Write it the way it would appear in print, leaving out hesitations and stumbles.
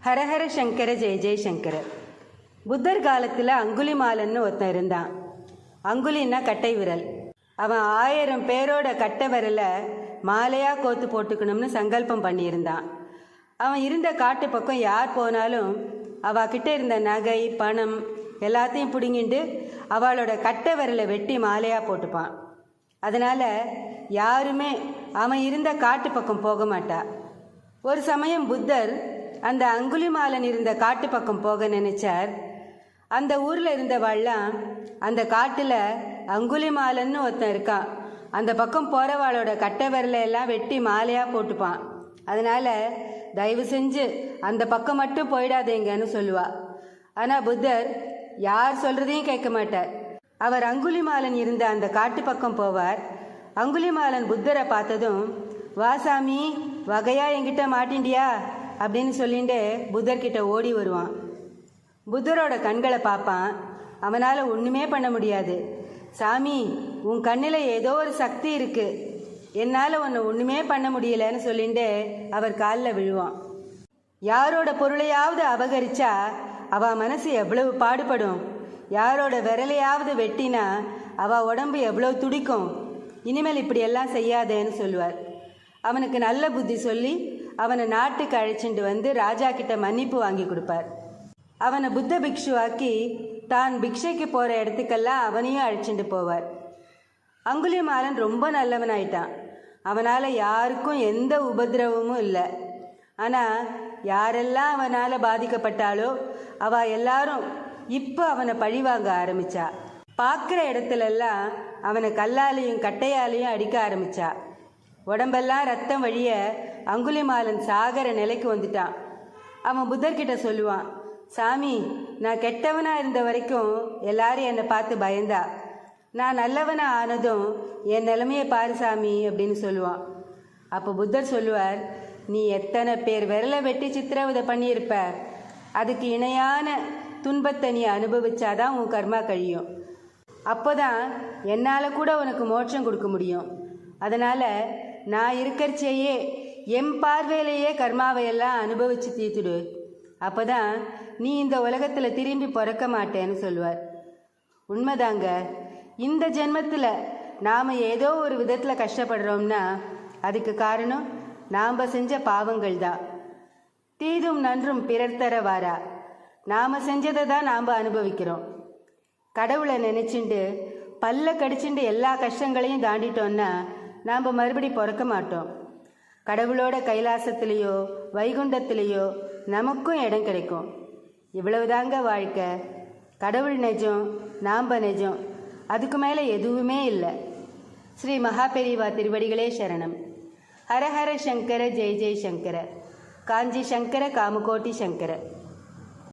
ஹரஹர சங்கர ஜெய ஜெயசங்கர. புத்தர் காலத்தில் அங்குலிமாலன்னு ஒருத்தன் இருந்தான். அங்குலின்னா கட்டை விரல். அவன் 1000 பேரோட கட்டை விரலை மாலையாக கோத்து போட்டுக்கணும்னு சங்கல்பம் பண்ணியிருந்தான். அவன் இருந்த காட்டு பக்கம் யார் போனாலும் அவகிட்ட இருந்த நகை பணம் எல்லாத்தையும் பிடுங்கிட்டு அவளோட கட்டை விரலை வெட்டி மாலையாக போட்டுப்பான். அதனால் யாருமே அவன் இருந்த காட்டு பக்கம் போக மாட்டா. ஒரு சமயம் புத்தர் அந்த அங்குலிமாலன் இருந்த காட்டு பக்கம் போக நினைச்சார். அந்த ஊரில் இருந்தவாள்லாம் அந்த காட்டில் அங்குலிமாலன்னு ஒருத்தன் இருக்கான், அந்த பக்கம் போகிறவாளோட கட்டை விரலை எல்லாம் வெட்டி மாலையாக போட்டுப்பான், அதனால் தயவு செஞ்சு அந்த பக்கம் மட்டும் போயிடாதேங்கன்னு சொல்லுவா. ஆனால் புத்தர் யார் சொல்கிறதையும் கேட்க மாட்டார். அவர் அங்குலிமாலன் இருந்த அந்த காட்டு பக்கம் போவார். அங்குலிமாலன் புத்தரை பார்த்ததும், வாசாமி வகையா என்கிட்ட மாட்டிண்டியா அப்படின்னு சொல்லிட்டு புத்தர்கிட்ட ஓடி வருவான். புத்தரோட கண்களை பார்ப்பான். அவனால் ஒன்றுமே பண்ண முடியாது. சாமி, உன் கண்ணில் ஏதோ ஒரு சக்தி இருக்கு, என்னால் உன்னை ஒன்றுமே பண்ண முடியலன்னு சொல்லிட்டு அவர் காலில் விழுவான். யாரோட பொருளையாவது அபகரிச்சா அவள் மனசு எவ்வளவு பாடுபடும், யாரோட விரலையாவது வெட்டினா அவள் உடம்பு எவ்வளோ துடிக்கும், இனிமேல் இப்படியெல்லாம் செய்யாதேன்னு சொல்லுவார். அவனுக்கு நல்ல புத்தி சொல்லி அவனை நாட்டுக்கு அழைச்சிட்டு வந்து ராஜா கிட்ட மன்னிப்பு வாங்கி கொடுப்பார். அவனை புத்த பிக்ஷுவாக்கி தான் பிக்ஷைக்கு போகிற இடத்துக்கெல்லாம் அவனையும் அழைச்சிட்டு போவார். அங்குலிமாலன் ரொம்ப நல்லவனாயிட்டான். அவனால் யாருக்கும் எந்த உபதிரவமும் இல்லை. ஆனால் யாரெல்லாம் அவனால் பாதிக்கப்பட்டாலோ அவள் எல்லாரும் இப்போ அவனை பழிவாங்க ஆரம்பித்தா. பார்க்குற இடத்துலெல்லாம் அவனை கல்லாலையும் கட்டையாலையும் அடிக்க ஆரம்பித்தா. உடம்பெல்லாம் ரத்தம் வழிய அங்குலிமாலன் சாகர நிலைக்கு வந்துட்டான். அவன் புத்தர்கிட்ட சொல்லுவான், சாமி, நான் கெட்டவனாக இருந்த வரைக்கும் எல்லாரும் என்னை பார்த்து பயந்தா, நான் நல்லவனாக ஆனதும் என் நிலைமையை பாரு சாமி அப்படின்னு சொல்லுவான். அப்போ புத்தர் சொல்லுவார், நீ எத்தனை பேர் விரலை வெட்டி சித்திரவதை பண்ணியிருப்ப, அதுக்கு இணையான துன்பத்தை நீ அனுபவிச்சாதான் உன் கர்மா கழியும். அப்போதான் என்னால் கூட உனக்கு மோட்சம் கொடுக்க முடியும். அதனால் நான் இருக்கிறச்சேயே என் பார்வையிலேயே கர்மாவையெல்லாம் அனுபவித்து தீர்த்துடு, அப்போ தான் நீ இந்த உலகத்தில் திரும்பி பிறக்க மாட்டேன்னு சொல்லுவார். உண்மைதாங்க. இந்த ஜென்மத்தில் நாம் ஏதோ ஒரு விதத்தில் கஷ்டப்படுறோம்னா அதுக்கு காரணம் நாம் செஞ்ச பாவங்கள் தான். தீதும் நன்றும் பிறர் தர வாரா. நாம் செஞ்சதை தான் நாம் அனுபவிக்கிறோம். கடவுளை நினச்சிண்டு பல்ல கடிச்சுண்டு எல்லா கஷ்டங்களையும் தாண்டிட்டோன்னா நாம் மறுபடி பிறக்க மாட்டோம். கடவுளோட கைலாசத்திலேயோ வைகுண்டத்திலேயோ நமக்கும் இடம் கிடைக்கும். இவ்வளவுதாங்க வாழ்க்கை. கடவுள் நிஜம், நாம் நிஜம், அதுக்கு மேலே எதுவுமே இல்லை. ஸ்ரீ மகாபெரிவா திருவடிகளே சரணம். ஹரஹர சங்கர ஜெய ஜெய சங்கர. காஞ்சி சங்கர காமகோட்டி சங்கர.